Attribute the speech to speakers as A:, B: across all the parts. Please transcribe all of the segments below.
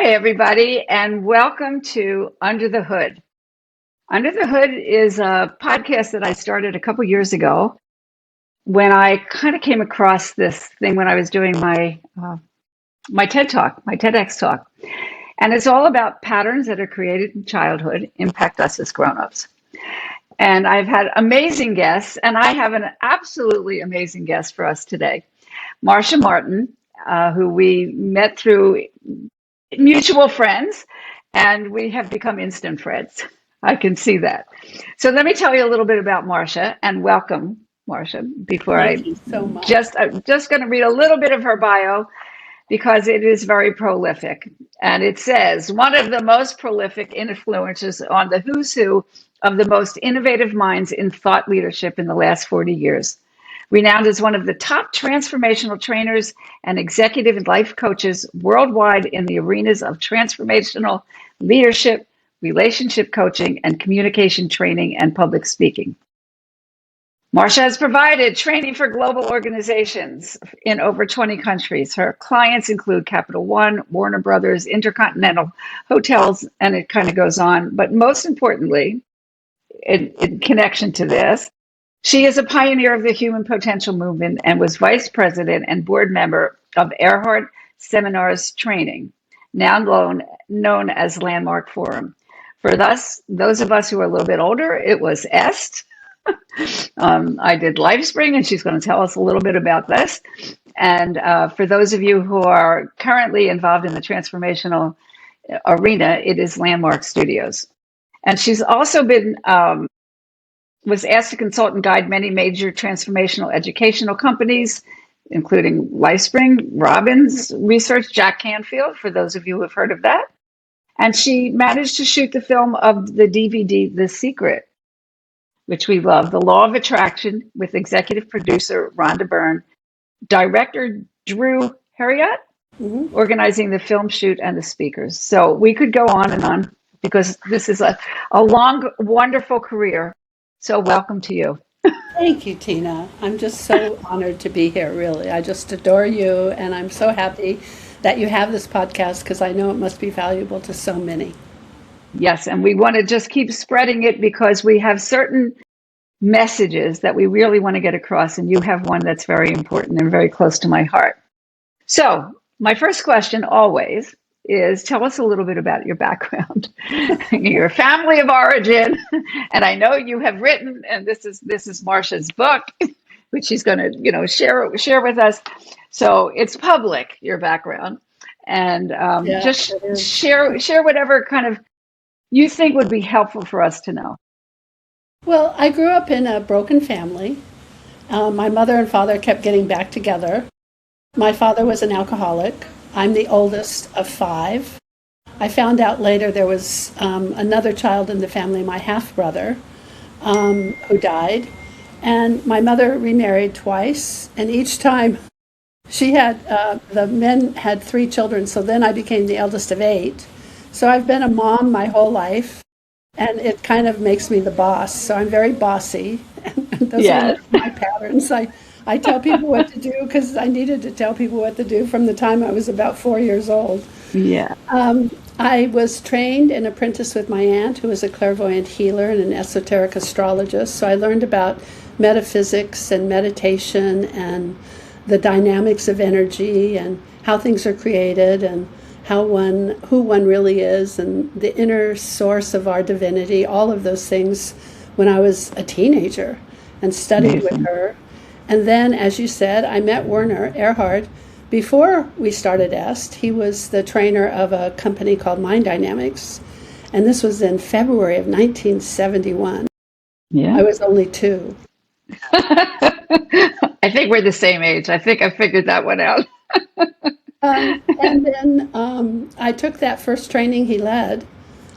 A: Hi, everybody, and welcome to Under the Hood. Under the Hood is a podcast that I started a couple years ago when I kind of came across this thing when I was doing my TED Talk, my TEDx talk. And it's all about patterns that are created in childhood impact us as grown-ups. And I've had amazing guests, and I have an absolutely amazing guest for us today, Marcia Martin, who we met through mutual friends, and we have become instant friends. I can see that. So let me tell you a little bit about Marcia, and welcome, Marcia.
B: Thank you so much.
A: I'm just going to read a little bit of her bio because it is very prolific. And it says, one of the most prolific influences on the who's who of the most innovative minds in thought leadership in the last 40 years. Renowned as one of the top transformational trainers and executive and life coaches worldwide in the arenas of transformational leadership, relationship coaching, and communication training and public speaking. Marcia has provided training for global organizations in over 20 countries. Her clients include Capital One, Warner Brothers, Intercontinental Hotels, and it kind of goes on. But most importantly, in connection to this, she is a pioneer of the human potential movement and was vice president and board member of Earhart Seminars Training, now known as Landmark Forum. For those of us who are a little bit older, it was EST. I did LifeSpring, and she's going to tell us a little bit about this. And for those of you who are currently involved in the transformational arena, it is Landmark Studios. And she's also been was asked to consult and guide many major transformational educational companies, including LifeSpring, Robbins Research, Jack Canfield, for those of you who have heard of that. And she managed to shoot the film of the DVD, The Secret, which we love, The Law of Attraction, with executive producer Rhonda Byrne, director Drew Harriott, organizing the film shoot and the speakers. So we could go on and on because this is a long, wonderful career. So welcome to you.
B: Thank you, Tina. I'm just so honored to be here, really. I just adore you, and I'm so happy that you have this podcast because I know it must be valuable to so many.
A: Yes, and we want to just keep spreading it because we have certain messages that we really want to get across, and you have one that's very important and very close to my heart. So my first question always is, tell us a little bit about your background, your family of origin. And I know you have written, and this is Marcia's book, which she's going to share with us. So it's public, your background, and just share whatever kind of you think would be helpful for us to know.
B: Well, I grew up in a broken family. My mother and father kept getting back together. My father was an alcoholic. I'm the oldest of 5. I found out later there was another child in the family, my half-brother, who died. And my mother remarried twice, and each time she had, the men had 3 children, so then I became the eldest of 8. So I've been a mom my whole life, and it kind of makes me the boss. So I'm very bossy, and those are my patterns. I tell people what to do because I needed to tell people what to do from the time I was about 4 years old.
A: Yeah.
B: I was trained and apprenticed with my aunt, who was a clairvoyant healer and an esoteric astrologist. So I learned about metaphysics and meditation and the dynamics of energy and how things are created and who one really is and the inner source of our divinity, all of those things when I was a teenager and studied with her. And then, as you said, I met Werner Erhard before we started EST. He was the trainer of a company called Mind Dynamics, and this was in February of 1971.
A: Yeah.
B: I was only 2.
A: I think we're the same age. I think I figured that one out.
B: And then I took that first training he led.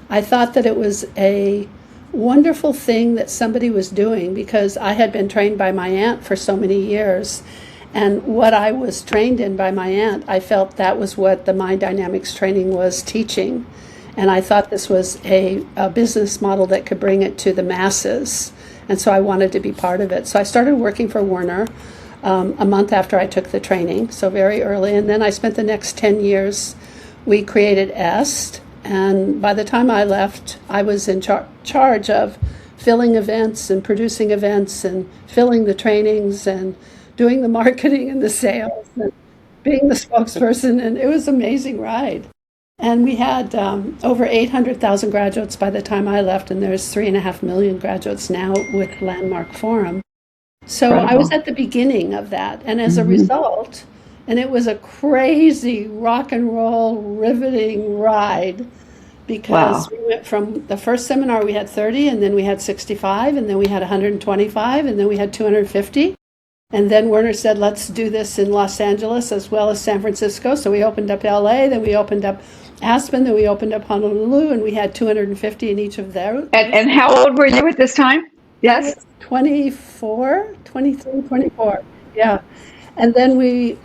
B: I thought that it was a wonderful thing that somebody was doing because I had been trained by my aunt for so many years. And what I was trained in by my aunt, I felt that was what the Mind Dynamics training was teaching. And I thought this was a business model that could bring it to the masses. And so I wanted to be part of it. So I started working for Werner a month after I took the training, so very early. And then I spent the next 10 years We created EST, and by the time I left, I was in charge of filling events and producing events and filling the trainings and doing the marketing and the sales and being the spokesperson, and it was an amazing ride. And we had over 800,000 graduates by the time I left, and there's 3.5 million graduates now with Landmark Forum. So
A: Incredible.
B: I was at the beginning of that, and as a result, and it was a crazy rock and roll, riveting ride, because we went from the first seminar we had 30, and then we had 65, and then we had 125, and then we had 250. And then Werner said, let's do this in Los Angeles as well as San Francisco. So we opened up LA, then we opened up Aspen, then we opened up Honolulu, and we had 250 in each of those.
A: And how old were you at this time? Yes?
B: 24, 23, 24. Yeah. And then we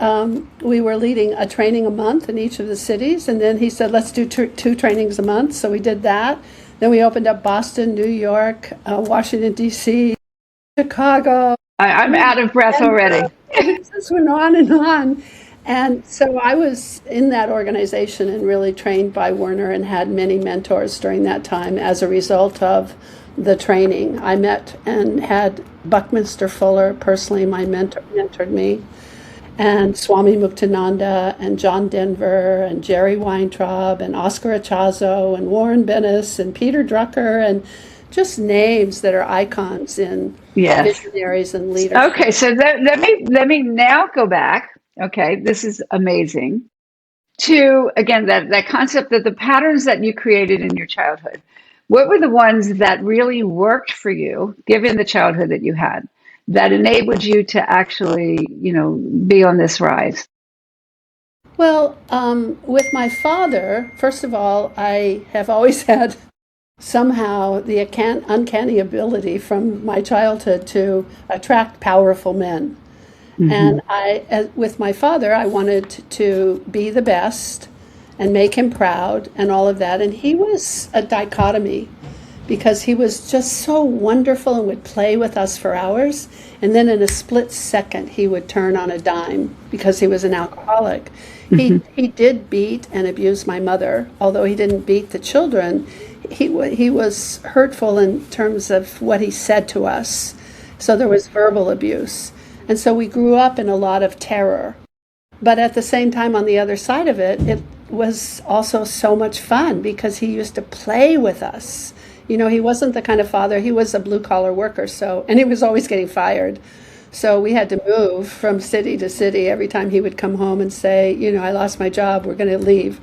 B: were leading a training a month in each of the cities. And then he said, let's do two trainings a month. So we did that. Then we opened up Boston, New York, Washington, D.C., Chicago.
A: I'm out of breath already.
B: It just went on and on. And so I was in that organization and really trained by Werner and had many mentors during that time as a result of the training. I met and had Buckminster Fuller personally, my mentored me, and Swami Muktananda and John Denver and Jerry Weintraub and Oscar Achazo and Warren Bennis and Peter Drucker, and just names that are icons in visionaries and leaders.
A: Okay, so let me now go back. Okay, this is amazing. To again that concept that the patterns that you created in your childhood, what were the ones that really worked for you, given the childhood that you had, that enabled you to actually, be on this rise?
B: Well, with my father, first of all, I have always had somehow the uncanny ability from my childhood to attract powerful men. And with my father, I wanted to be the best and make him proud and all of that. And he was a dichotomy because he was just so wonderful and would play with us for hours. And then in a split second, he would turn on a dime because he was an alcoholic. He did beat and abuse my mother, although he didn't beat the children. He was hurtful in terms of what he said to us. So there was verbal abuse. And so we grew up in a lot of terror. But at the same time, on the other side of it, it was also so much fun because he used to play with us. He wasn't the kind of father, he was a blue-collar worker, and he was always getting fired. So we had to move from city to city every time he would come home and say, I lost my job, we're going to leave.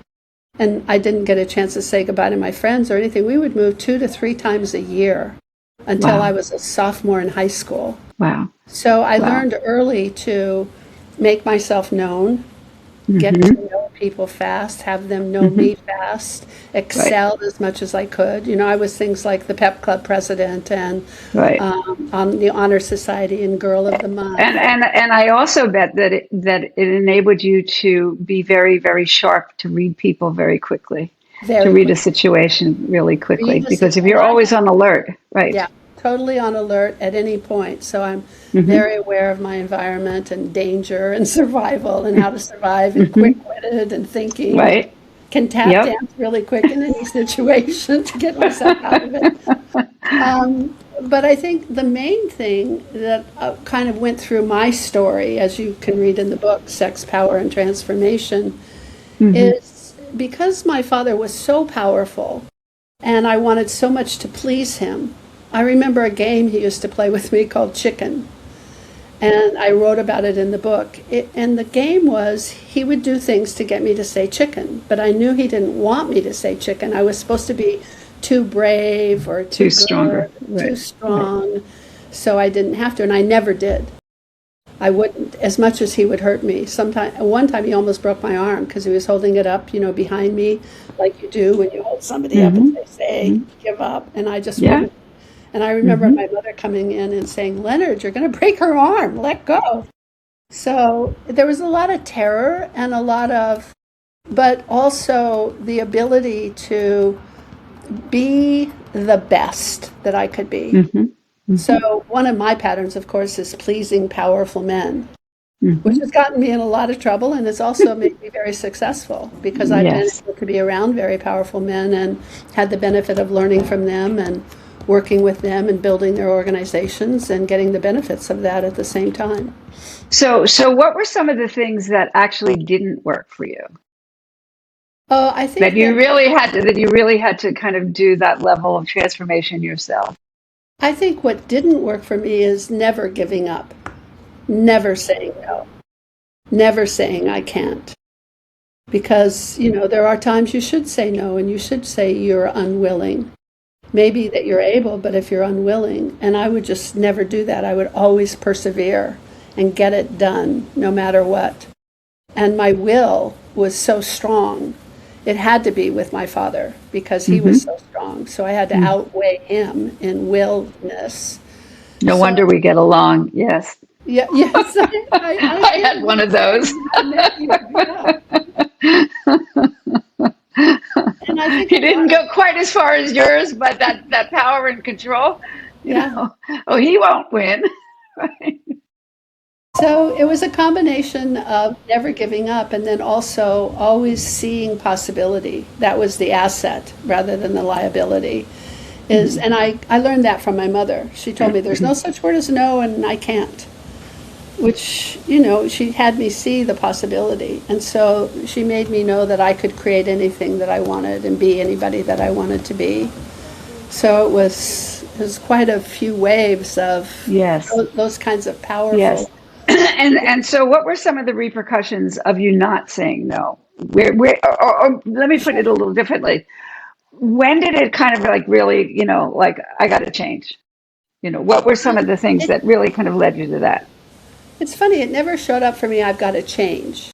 B: And I didn't get a chance to say goodbye to my friends or anything. We would move 2 to 3 times a year until I was a sophomore in high school.
A: Wow.
B: So I learned early to make myself known, get to know people fast, have them know me fast, excel as much as I could. I was things like the pep club president and on the honor society and girl of the month.
A: And I also bet that it enabled you to be very, very sharp, to read people very quickly, to read a situation really quickly, because if you're always on alert, right?
B: Yeah. Totally on alert at any point. So I'm very aware of my environment and danger and survival and how to survive and quick-witted and thinking.
A: Right.
B: Can tap dance really quick in any situation to get myself out of it. But I think the main thing that kind of went through my story, as you can read in the book, Sex, Power, and Transformation, is because my father was so powerful and I wanted so much to please him. I remember a game he used to play with me called Chicken, and I wrote about it in the book. And the game was he would do things to get me to say chicken, but I knew he didn't want me to say chicken. I was supposed to be too brave or too
A: strong,
B: too strong, so I didn't have to, and I never did. I wouldn't, as much as he would hurt me. One time he almost broke my arm because he was holding it up, behind me, like you do when you hold somebody up and they say, give up, and I just wouldn't. And I remember my mother coming in and saying, Leonard, you're going to break her arm. Let go. So there was a lot of terror and but also the ability to be the best that I could be. So one of my patterns, of course, is pleasing powerful men. which
A: Hmm.
B: has gotten me in a lot of trouble and has also made me very successful because I've been
A: Yes.
B: able to be around very powerful men and had the benefit of learning from them and working with them and building their organizations and getting the benefits of that at the same time.
A: So what were some of the things that actually didn't work for you?
B: Oh, I think that
A: That you really had to kind of do that level of transformation yourself.
B: I think what didn't work for me is never giving up, never saying no, never saying I can't. Because, there are times you should say no and you should say you're unwilling. Maybe that you're able, but if you're unwilling, and I would just never do that. I would always persevere and get it done no matter what. And my will was so strong. It had to be with my father because he was
A: Hmm.
B: so strong. So I had to outweigh him in willness.
A: No
B: So
A: wonder we get along. Yes.
B: yeah, yes, I
A: I
B: am
A: had one of those.
B: understanding how negative, yeah. And I think
A: He
B: a lot
A: didn't
B: of,
A: go quite as far as yours, but that power and control, you
B: yeah.
A: know, oh, he won't win. Right.
B: So it was a combination of never giving up and then also always seeing possibility. That was the asset rather than the liability. And I learned that from my mother. She told me there's no such word as no and I can't. Which, she had me see the possibility. And so she made me know that I could create anything that I wanted and be anybody that I wanted to be. So it was quite a few waves of
A: Yes.
B: those kinds of
A: Yes.
B: powerful.
A: And so what were some of the repercussions of you not saying no? Or let me put it a little differently. When did it kind of like really, like I got to change? What were some of the things
B: It,
A: that really kind of led you to that?
B: it's funny, it never showed up for me, I've got to change.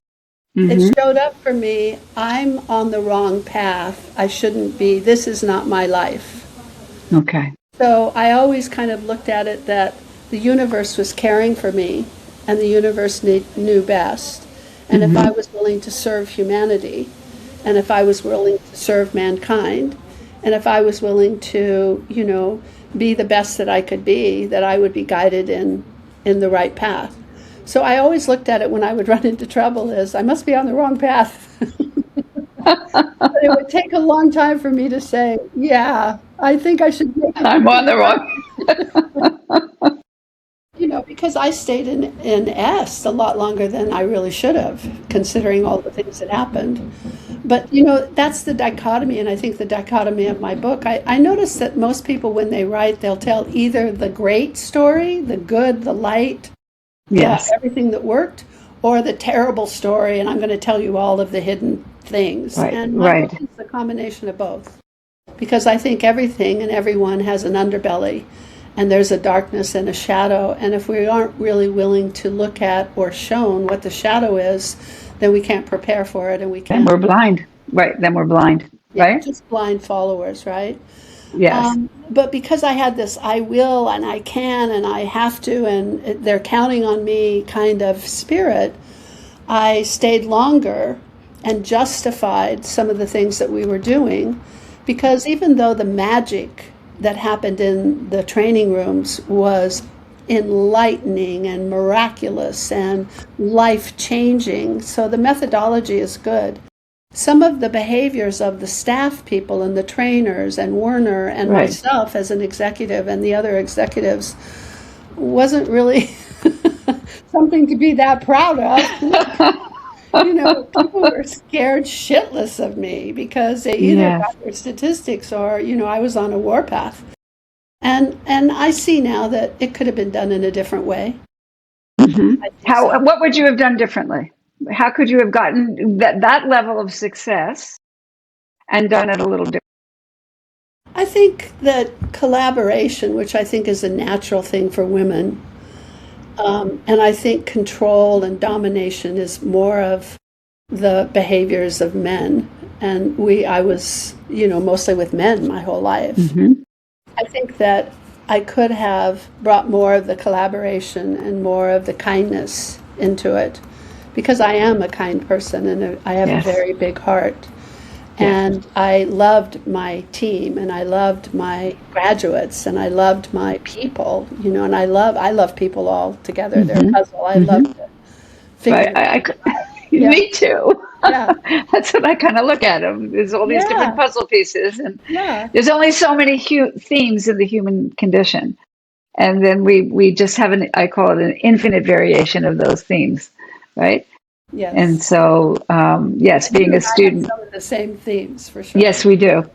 B: It
A: Hmm.
B: showed up for me, I'm on the wrong path. I shouldn't be. This is not my life.
A: Okay.
B: So I always kind of looked at it that the universe was caring for me and the universe knew best. And if I
A: Hmm.
B: was willing to serve humanity, and if I was willing to serve mankind, and if I was willing to, be the best that I could be, that I would be guided in the right path. So I always looked at it when I would run into trouble as I must be on the wrong path. But it would take a long time for me to say, yeah, I think I should make a
A: I'm on
B: different
A: the wrong.
B: turn. Because I stayed in S a lot longer than I really should have, considering all the things that happened. But, that's the dichotomy, and I think the dichotomy of my book. I notice that most people, when they write, they'll tell either the great story, the good, the light, the
A: Yes.
B: everything that worked, or the terrible story, and I'm going to tell you all of the hidden things.
A: Right.
B: And my book
A: Right.
B: is a combination of both because I think everything and everyone has an underbelly and there's a darkness and a shadow. And if we aren't really willing to look at or shown what the shadow is, then we can't prepare for it and we
A: Then we're
B: can't,
A: blind. Right. Then we're blind.
B: yeah,
A: Right.
B: just blind followers, right?
A: Yes.
B: But because I had this I will and I can and I have to and they're counting on me kind of spirit, I stayed longer and justified some of the things that we were doing because even though the magic that happened in the training rooms was enlightening and miraculous and life changing, so the methodology is good. Some of the behaviors of the staff people and the trainers and Werner and
A: Right.
B: myself as an executive and the other executives wasn't really something to be that proud of. People were scared shitless of me because they either
A: Yes.
B: got their statistics or, I was on a warpath. And I see now that it could have been done in a different way.
A: Hmm.
B: I think so.
A: What would you have done differently? How could you have gotten that level of success and done it a little different?
B: I think that collaboration, which I think is a natural thing for women, and I think control and domination is more of the behaviors of men. And I was, mostly with men my whole life.
A: Hmm.
B: I think that I could have brought more of the collaboration and more of the kindness into it because I am a kind person and I have a
A: Yes.
B: very big heart.
A: Yes.
B: And I loved my team and I loved my graduates and I loved my people, and I love people all together. They're a
A: Hmm.
B: puzzle. I
A: Hmm.
B: loved it.
A: Right.
B: figure. Yeah,
A: Me too.
B: yeah,
A: That's what I kind of look at them. There's all these different
B: yeah,
A: puzzle pieces, and
B: yeah,
A: there's only so many themes in the human condition. And then we just have I call it an infinite variation of those themes, right? And
B: yes.
A: so, yes,
B: And you
A: being a
B: and I have
A: student,
B: some of the same themes for sure.
A: yes, we do.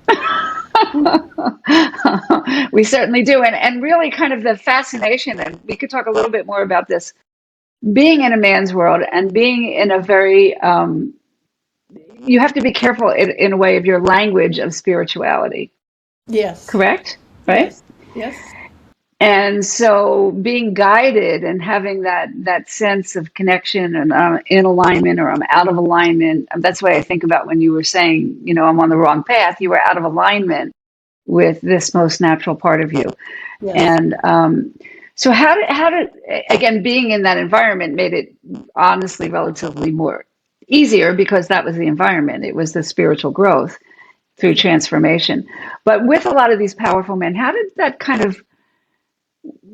A: We certainly do. And really kind of the fascination, and we could talk a little bit more about this, being in a man's world and being in a very, you have to be careful in a way of your language of spirituality,
B: Yes,
A: correct? Right?
B: yes, yes,
A: And so being guided and having that sense of connection and in alignment or I'm out of alignment. That's what I think about when you were saying, I'm on the wrong path. You were out of alignment with this most natural part of you.
B: yes.
A: And so how did, again, being in that environment made it honestly relatively more easier because that was the environment. It was the spiritual growth through transformation. But with a lot of these powerful men, how did that kind of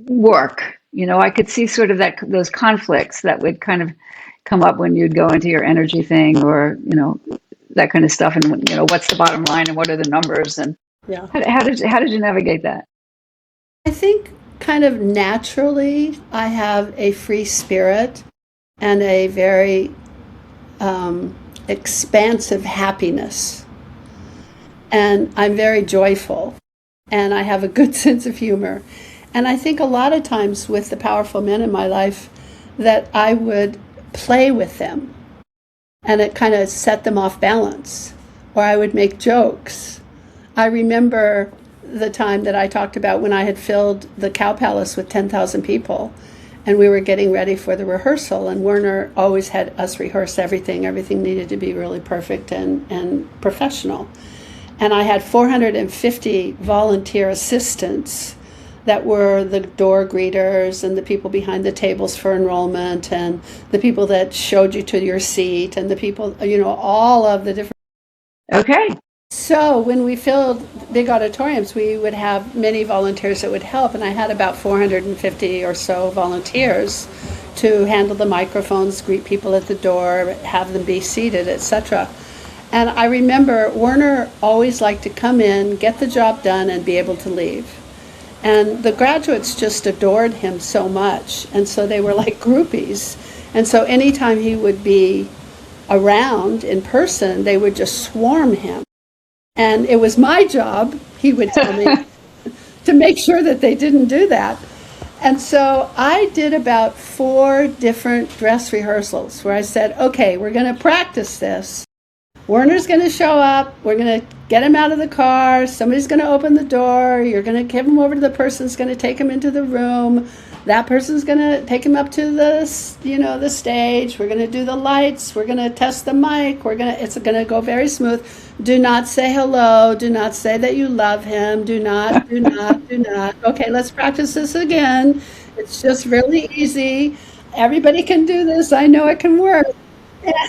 A: work? I could see sort of those conflicts that would kind of come up when you'd go into your energy thing or, that kind of stuff. And, what's the bottom line and what are the numbers? And
B: Yeah.
A: how did you navigate that?
B: I think kind of naturally I have a free spirit and a very expansive happiness. And I'm very joyful and I have a good sense of humor. And I think a lot of times with the powerful men in my life that I would play with them and it kind of set them off balance, or I would make jokes. I remember the time that I talked about when I had filled the Cow Palace with 10,000 people and we were getting ready for the rehearsal, and Werner always had us rehearse everything. Everything needed to be really perfect and professional. And I had 450 volunteer assistants that were the door greeters and the people behind the tables for enrollment and the people that showed you to your seat and the people, all of the different.
A: Okay.
B: So when we filled big auditoriums, we would have many volunteers that would help. And I had about 450 or so volunteers to handle the microphones, greet people at the door, have them be seated, etc. And I remember Werner always liked to come in, get the job done, and be able to leave. And the graduates just adored him so much. And so they were like groupies. And so anytime he would be around in person, they would just swarm him. And it was my job, he would tell me, to make sure that they didn't do that. And so I did about 4 different dress rehearsals where I said, okay, we're going to practice this. Werner's going to show up. We're going to get him out of the car. Somebody's going to open the door. You're going to give him over to the person who's going to take him into the room. That person's going to take him up to the stage. We're going to do the lights. We're going to test the mic. It's going to go very smooth. Do not say hello. Do not say that you love him. Do not. Okay, let's practice this again. It's just really easy. Everybody can do this. I know it can work.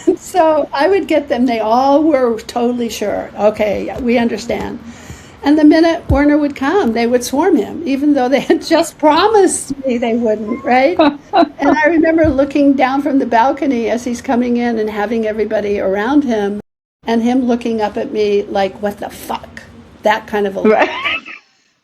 B: And so I would get them. They all were totally sure. Okay, we understand. And the minute Werner would come, they would swarm him, even though they had just promised me they wouldn't, right? And I remember looking down from the balcony as he's coming in and having everybody around him, and him looking up at me like, what the fuck? That kind of a look.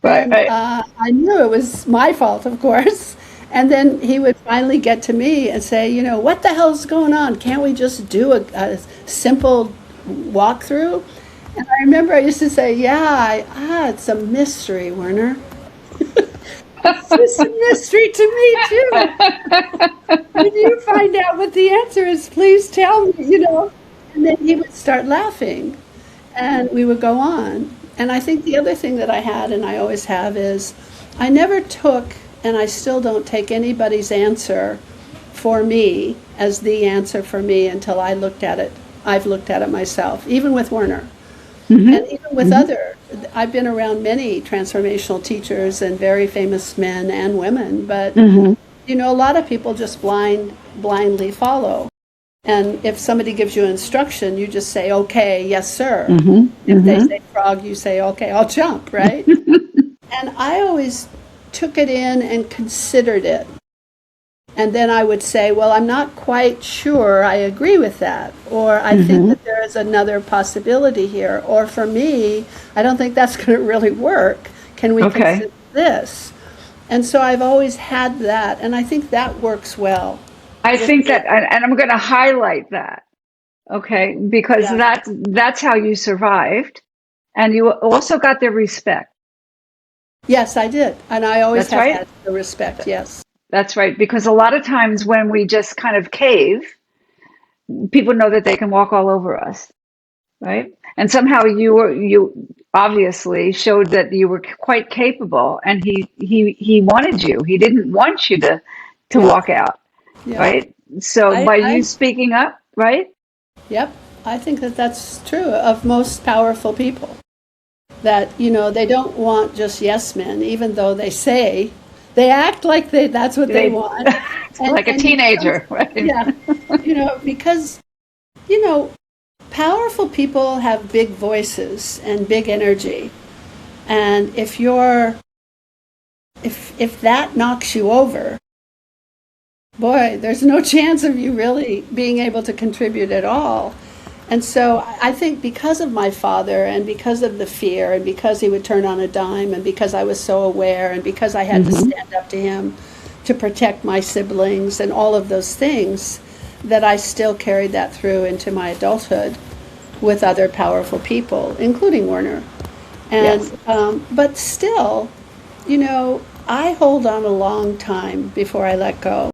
A: Right.
B: I knew it was my fault, of course. And then he would finally get to me and say, what the hell's going on? Can't we just do a simple walkthrough? And I remember I used to say, it's a mystery, Werner. It's a mystery to me, too. When you find out what the answer is, please tell me, And then he would start laughing, and we would go on. And I think the other thing that I had, and I always have, is I never took, and I still don't take anybody's answer for me as the answer for me until I looked at it. I've looked at it myself, even with Werner. Mm-hmm. And even with I've been around many transformational teachers and very famous men and women, but a lot of people just blindly follow. And if somebody gives you instruction, you just say, okay, yes, sir. If they say frog, you say, okay, I'll jump, right? And I always took it in and considered it. And then I would say, well, I'm not quite sure I agree with that. Or I think
A: Hmm.
B: that there is another possibility here. Or for me, I don't think that's going to really work. Can we
A: Okay.
B: consider this? And so I've always had that. And I think that works well
A: I
B: with
A: think
B: me.
A: that, and I'm going to highlight that, okay, because
B: Yeah.
A: that's how you survived, and you also got their respect.
B: Yes, I did. And I always
A: That's
B: have
A: right.
B: had the respect. Yes.
A: That's right. Because a lot of times when we just kind of cave, people know that they can walk all over us, right? And somehow you obviously showed that you were quite capable, and he wanted you. He didn't want you to
B: Yeah.
A: walk out,
B: Yeah.
A: right? So
B: I,
A: by you
B: I,
A: speaking up, right?
B: yep. I think that that's true of most powerful people. That they don't want just yes men, even though they act like that's what they
A: They
B: want.
A: like a
B: And
A: teenager, right?
B: yeah, because you know powerful people have big voices and big energy, and if that knocks you over, boy, there's no chance of you really being able to contribute at all. And so I think because of my father and because of the fear and because he would turn on a dime and because I was so aware and because I had to
A: Hmm.
B: stand up to him to protect my siblings and all of those things, that I still carried that through into my adulthood with other powerful people, including Werner. And
A: Yes.
B: but still, I hold on a long time before I let go.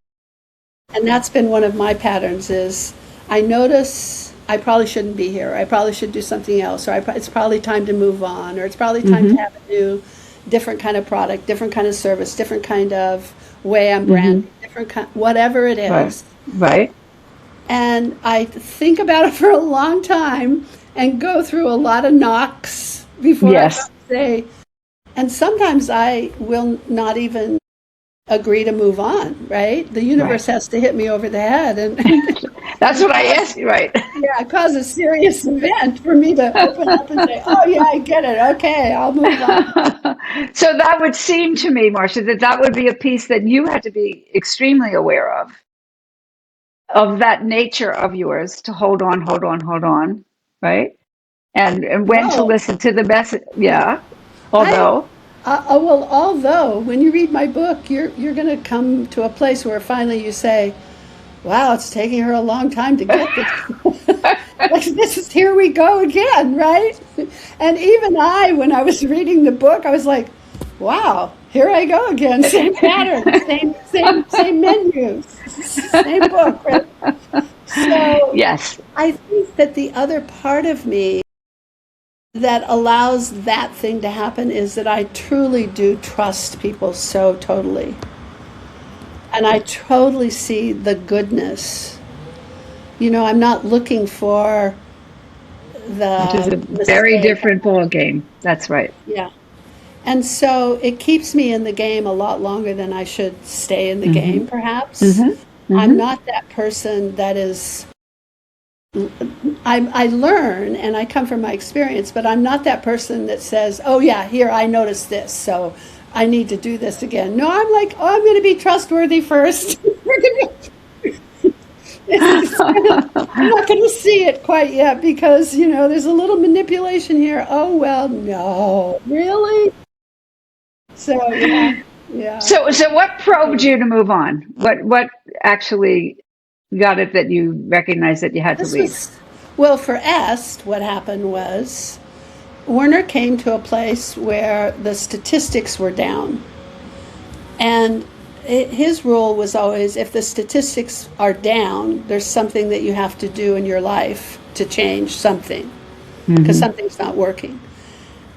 B: And that's been one of my patterns is I notice I probably shouldn't be here. I probably should do something else, or it's probably time to move on, or it's probably time to
A: Hmm.
B: have a new, different kind of product, different kind of service, different kind of way I'm
A: Hmm.
B: branding, different kind, whatever it
A: Right.
B: is.
A: Right.
B: And I think about it for a long time and go through a lot of knocks before I
A: Yes.
B: finally say, and sometimes I will not even agree to move on, right? The
A: Right.
B: universe has to hit me over the head and
A: That's
B: and
A: what I
B: cause
A: asked you, right?
B: yeah, cause a serious event for me to open up and say, "Oh yeah, I get it. Okay, I'll move on."
A: So that would seem to me, Marcia, that that would be a piece that you had to be extremely aware of that nature of yours to hold on, right? And when to
B: Whoa,
A: listen to the message. Yeah.
B: I
A: Although,
B: well, although when you read my book, you're going to come to a place where finally you say, "Wow, it's taking her a long time to get this." Like this is here we go again, right? And even when I was reading the book, I was like, "Wow, here I go again. Same pattern, same menus, same book." Right? So
A: yes.
B: I think that the other part of me that allows that thing to happen is that I truly do trust people so totally. And I totally see the goodness. I'm not looking for
A: Which is
B: the
A: a very
B: mistake.
A: different ball game. That's right.
B: Yeah. And so it keeps me in the game a lot longer than I should stay in the
A: Hmm.
B: game, perhaps.
A: Hmm.
B: I'm
A: Hmm.
B: not that person that is I learn and I come from my experience, but I'm not that person that says, "Oh yeah, here I noticed this, so I need to do this again." No, I'm like, "Oh, I'm going to be trustworthy first." I'm not going to see it quite yet because there's a little manipulation here. Oh well, no, really. So yeah, yeah.
A: So what probed you to move on? What actually got it that you recognized that you had to
B: This
A: leave?
B: was well for Est. What happened was Werner came to a place where the statistics were down. And his rule was always if the statistics are down, there's something that you have to do in your life to change something because
A: Hmm.
B: something's not working.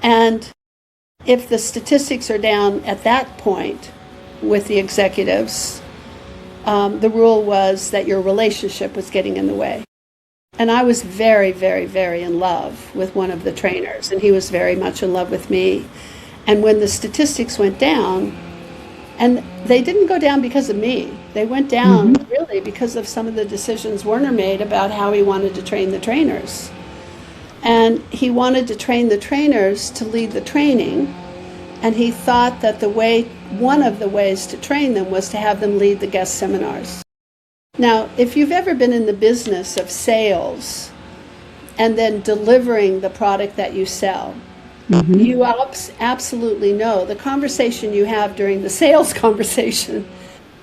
B: And if the statistics are down at that point with the executives, the rule was that your relationship was getting in the way. And I was very, very, very in love with one of the trainers, and he was very much in love with me. And when the statistics went down, and they didn't go down because of me, they went down
A: Hmm.
B: really because of some of the decisions Werner made about how he wanted to train the trainers. And he wanted to train the trainers to lead the training, And he thought that one of the ways to train them was to have them lead the guest seminars. Now, if you've ever been in the business of sales and then delivering the product that you sell, you absolutely know the conversation you have during the sales conversation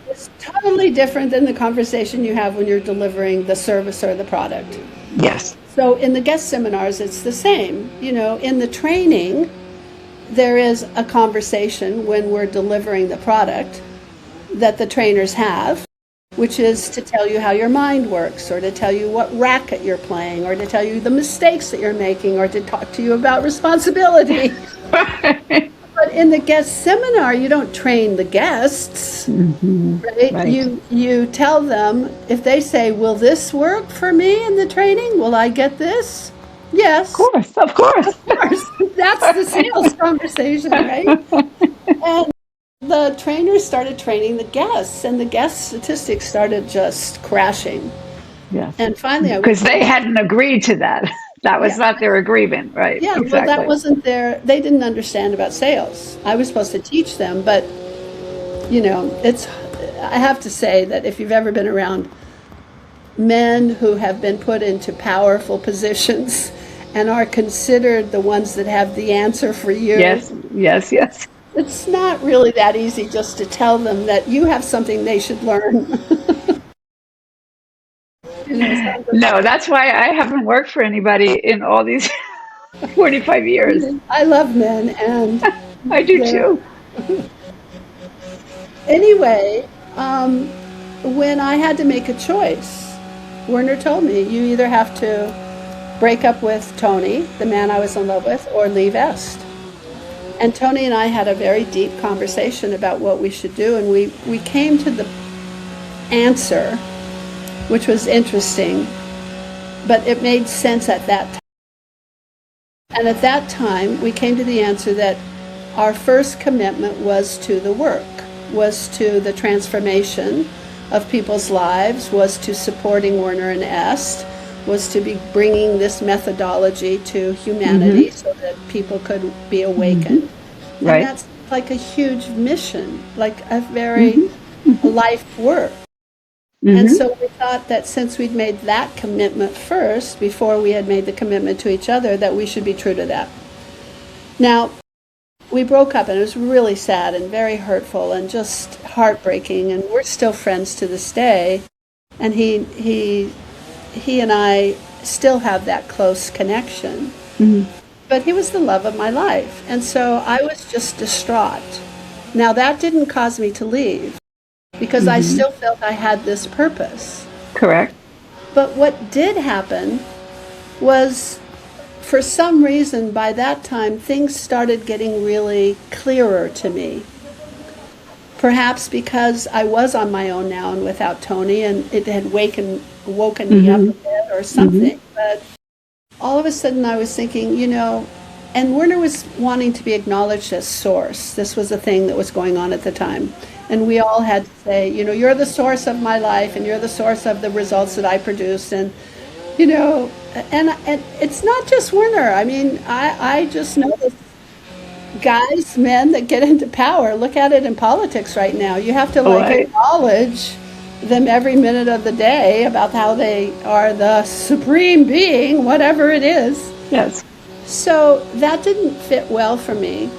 B: is totally different than the conversation you have when you're delivering the service or the product.
A: Yes.
B: So in the guest seminars, it's the same. In the training, there is a conversation when we're delivering the product that the trainers have, which is to tell you how your mind works, or to tell you what racket you're playing, or to tell you the mistakes that you're making, or to talk to you about responsibility. But in the guest seminar, you don't train the guests, right?
A: Right.
B: You tell them, if they say, will this work for me in the training? Will I get this? Yes.
A: Of course.
B: Of course. That's the sales conversation, right? And the trainers started training the guests, and the guest statistics started just crashing.
A: Yes.
B: And finally,
A: because they hadn't agreed to that. That was not their agreement, right?
B: Yeah,
A: exactly.
B: Well, that wasn't they didn't understand about sales. I was supposed to teach them, but I have to say that if you've ever been around men who have been put into powerful positions and are considered the ones that have the answer for you.
A: Yes.
B: It's not really that easy just to tell them that you have something they should learn.
A: No, that's why I haven't worked for anybody in all these 45 years.
B: I love men, and
A: I do too.
B: Anyway, when I had to make a choice, Werner told me, you either have to break up with Tony, the man I was in love with, or leave Est. And Tony and I had a very deep conversation about what we should do, and we came to the answer, which was interesting, but it made sense at that time. And at that time, we came to the answer that our first commitment was to the work, was to the transformation of people's lives, was to supporting Werner and Est, was to be bringing this methodology to humanity so that people could be awakened.
A: Right.
B: And that's like a huge mission, like a very life work. And so we thought that since we'd made that commitment first, before we had made the commitment to each other, that we should be true to that. Now, we broke up, and it was really sad and very hurtful and just heartbreaking, and we're still friends to this day. And he and I still have that close connection. But he was the love of my life, and so I was just distraught. Now, that didn't cause me to leave, because I still felt I had this purpose.
A: Correct.
B: But what did happen was, for some reason, by that time, things started getting really clearer to me. Perhaps because I was on my own now and without Tony, and it had woken me up a bit or something. But all of a sudden I was thinking, and Werner was wanting to be acknowledged as source. This was a thing that was going on at the time. And we all had to say, you're the source of my life, and you're the source of the results that I produce. And, and it's not just Werner. I mean, I just noticed guys, men that get into power, look at it in politics right now. You have to acknowledge them every minute of the day about how they are the supreme being, whatever it is.
A: Yes. So
B: that didn't fit well for me.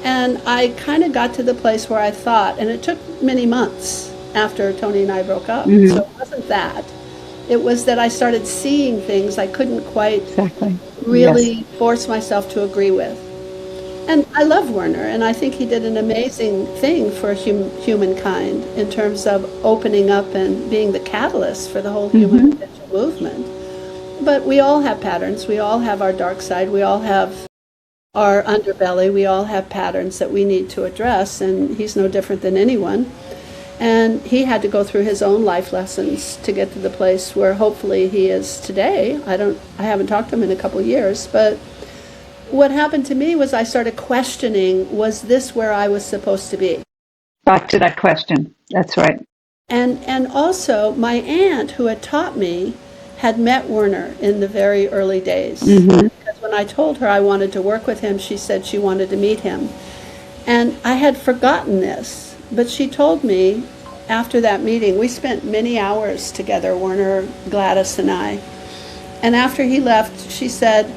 B: And I kind of got to the place where I thought, and it took many months after Tony and I broke up, so it wasn't that. It was that I started seeing things I couldn't quite really force myself to agree with. And I love Werner, and I think he did an amazing thing for humankind in terms of opening up and being the catalyst for the whole human potential movement. But we all have patterns. We all have our dark side. We all have our underbelly. We all have patterns that we need to address, and he's no different than anyone. And he had to go through his own life lessons to get to the place where hopefully he is today. I haven't talked to him in a couple years, but what happened to me was I started questioning, was this where I was supposed to be?
A: Back to that question. That's right.
B: And also, my aunt, who had taught me, had met Werner in the very early days. Because when I told her I wanted to work with him, she said she wanted to meet him. And I had forgotten this, but she told me after that meeting, we spent many hours together, Werner, Gladys, and I. And after he left, she said,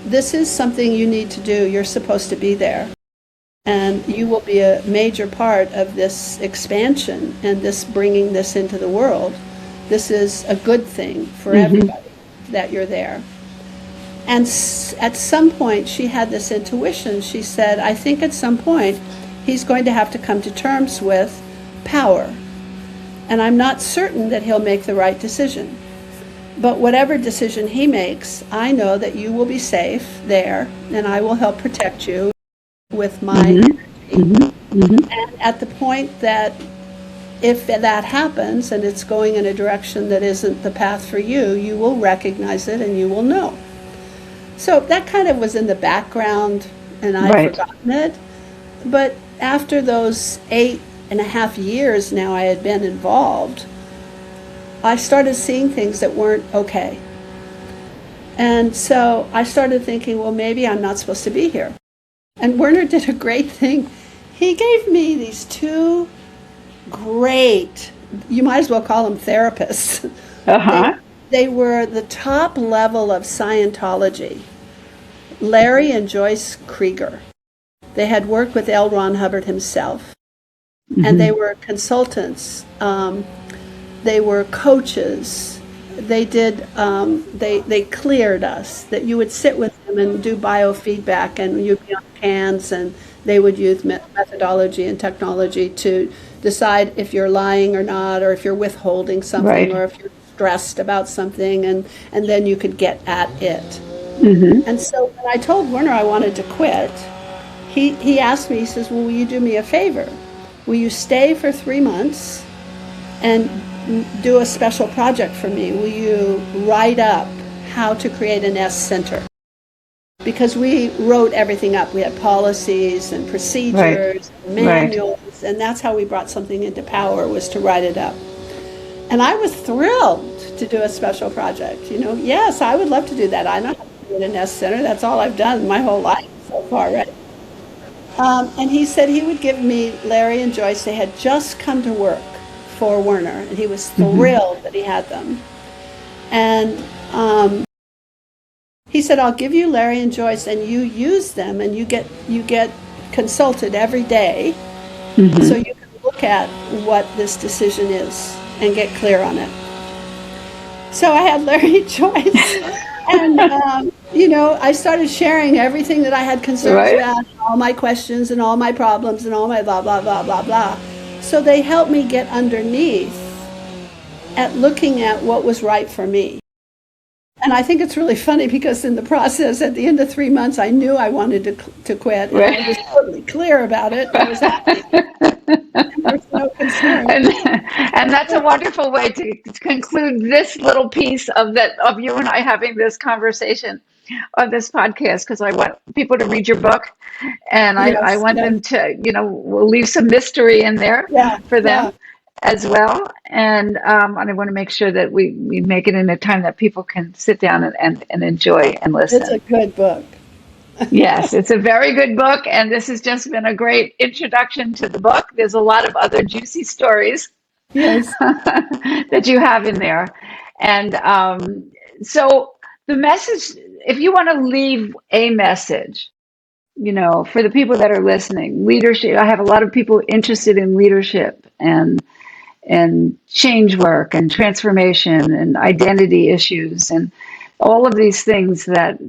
B: this is something you need to do. You're supposed to be there. And you will be a major part of this expansion and this bringing this into the world. This is a good thing for everybody that you're there. And at some point, she had this intuition. She said, I think at some point, he's going to have to come to terms with power. And I'm not certain that he'll make the right decision. But whatever decision he makes, I know that you will be safe there, and I will help protect you with my energy. And at the point that if that happens and it's going in a direction that isn't the path for you, you will recognize it and you will know. So that kind of was in the background, and I'd forgotten it. But after those 8.5 years now I had been involved, I started seeing things that weren't okay. And so I started thinking, well, maybe I'm not supposed to be here. And Werner did a great thing. He gave me these two great, you might as well call them therapists. They were the top level of Scientology. Larry and Joyce Krieger. They had worked with L. Ron Hubbard himself. And they were consultants. They were coaches. They did. They cleared us. That you would sit with them and do biofeedback, and you'd be on cans, and they would use methodology and technology to decide if you're lying or not, or if you're withholding something, or if you're stressed about something, and then you could get at it. And so when I told Werner I wanted to quit, he asked me. He says, "Well, will you do me a favor? Will you stay for 3 months and do a special project for me? Will you write up how to create an S center?" Because we wrote everything up. We had policies and procedures, manuals, and that's how we brought something into power, was to write it up. And I was thrilled to do a special project. Yes, I would love to do that. I know how to create an S center. That's all I've done my whole life so far, right? And he said he would give me Larry and Joyce. They had just come to work for Werner, and he was thrilled that he had them. And he said, "I'll give you Larry and Joyce, and you use them, and you get consulted every day, so you can look at what this decision is and get clear on it." So I had Larry and Joyce, and I started sharing everything that I had concerns about, all my questions and all my problems and all my blah blah blah blah blah. So they helped me get underneath at looking at what was right for me. And I think it's really funny because in the process, at the end of 3 months, I knew I wanted to quit. And I was totally clear about it. I was happy. There was no concern.
A: And that's a wonderful way to conclude this little piece of you and I having this conversation on this podcast, because I want people to read your book, and I want them to, we'll leave some mystery in there for them as well. And I want to make sure that we make it in a time that people can sit down and enjoy and listen.
B: It's a good book.
A: Yes, it's a very good book, and this has just been a great introduction to the book. There's a lot of other juicy stories that you have in there. And so the message, if you want to leave a message, for the people that are listening, leadership, I have a lot of people interested in leadership and change work and transformation and identity issues and all of these things that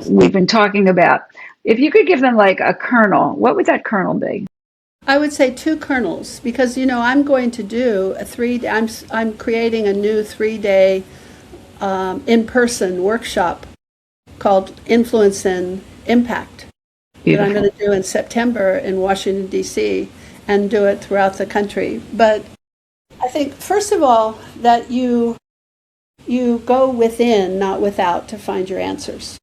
A: we've been talking about. If you could give them like a kernel, what would that kernel be?
B: I would say 2 kernels, because I'm going to do I'm creating a new 3-day in-person workshop called Influence and Impact that I'm going to do in September in Washington, D.C., and do it throughout the country. But I think, first of all, that you go within, not without, to find your answers.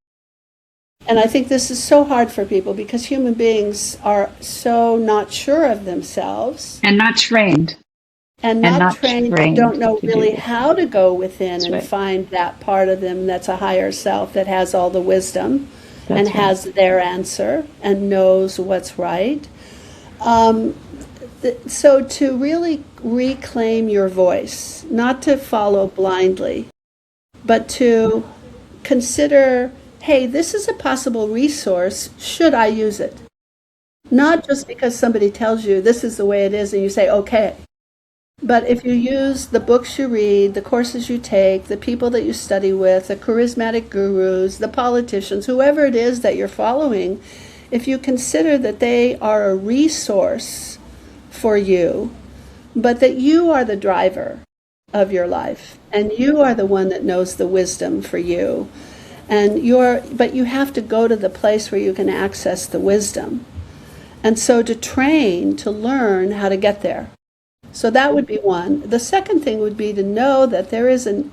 B: And I think this is so hard for people because human beings are so not sure of themselves.
A: And not trained.
B: And not trained, don't know really how to go within and find that part of them that's a higher self that has all the wisdom. and
A: That's right.
B: has their answer and knows what's right. So to really reclaim your voice, not to follow blindly, but to consider, hey, this is a possible resource. Should I use it? Not just because somebody tells you this is the way it is and you say, okay. But if you use the books you read, the courses you take, the people that you study with, the charismatic gurus, the politicians, whoever it is that you're following, if you consider that they are a resource for you, but that you are the driver of your life and you are the one that knows the wisdom for you, but you have to go to the place where you can access the wisdom. And so to train, to learn how to get there. So that would be one. The second thing would be to know that there is an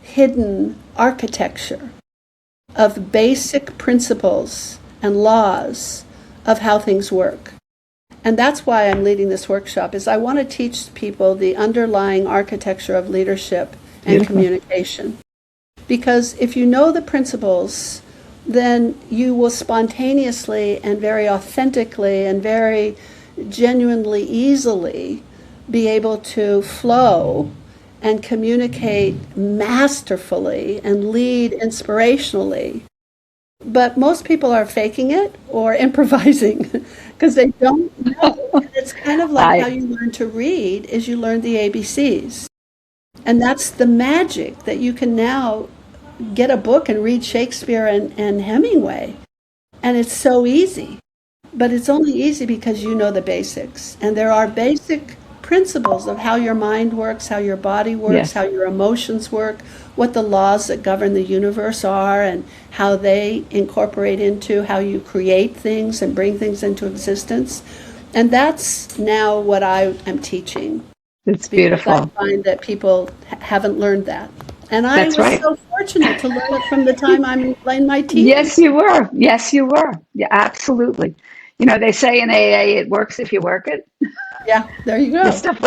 B: hidden architecture of basic principles and laws of how things work. And that's why I'm leading this workshop, is I want to teach people the underlying architecture of leadership and communication. Because if you know the principles, then you will spontaneously and very authentically and very genuinely easily be able to flow and communicate masterfully and lead inspirationally. But most people are faking it or improvising because they don't know. And it's kind of like how you learn to read is you learn the ABCs. And that's the magic, that you can now get a book and read Shakespeare and Hemingway. And it's so easy. But it's only easy because you know the basics. And there are basic principles of how your mind works, how your body works,
A: Yes.
B: how your emotions work, what the laws that govern the universe are, and how they incorporate into how you create things and bring things into existence. And that's now what I am teaching.
A: It's
B: Because I
A: beautiful.
B: find that people haven't learned that. And I
A: That's
B: was
A: right.
B: so fortunate to learn it from the time I'm in my teens.
A: Yes, you were. Yes, you were. Yeah, absolutely. You know, they say in AA, it works if you work it.
B: Yeah, there you
A: This
B: go.
A: stuff,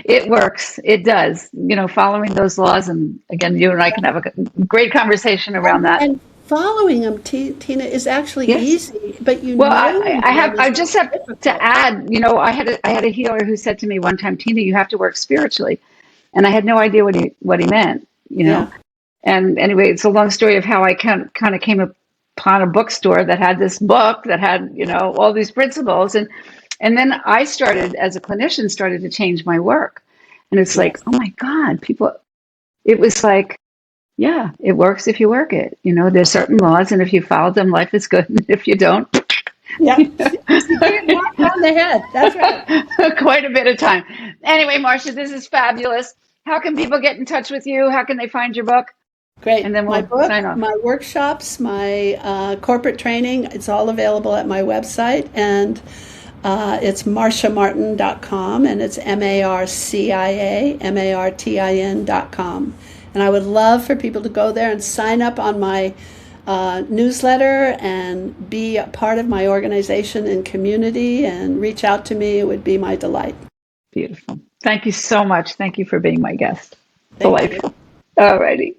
A: it works. It does. You know, following those laws. And again, you and I can have a great conversation around that.
B: And following them, Tina, is actually
A: Yes.
B: easy, but you
A: Well,
B: knowing them
A: I
B: is
A: just have to
B: difficult.
A: add, you know, I had a healer who said to me one time, Tina, you have to work spiritually. And I had no idea what he meant, you know.
B: Yeah,
A: And anyway, it's a long story of how I kind of came upon a bookstore that had this book that had, you know, all these principles. And then I started, as a clinician, started to change my work. And it's like,
B: yes.
A: oh my God, people, it was like, yeah, it works if you work it. You know, there's certain laws, and if you follow them, life is good. And if you don't,
B: Yeah, you get knocked on the head. That's right.
A: quite a bit of time. Anyway, Marcia, this is fabulous. How can people get in touch with you? How can they find your book? And
B: Great.
A: then
B: My
A: we'll
B: book,
A: sign off.
B: my workshops, my corporate training, it's all available at my website. And it's marciamartin.com, and it's MarciaMartin.com. And I would love for people to go there and sign up on my newsletter and be a part of my organization and community and reach out to me. It would be my delight.
A: Beautiful. Thank you so much. Thank you for being my guest.
B: Thank you.
A: Delightful. All righty.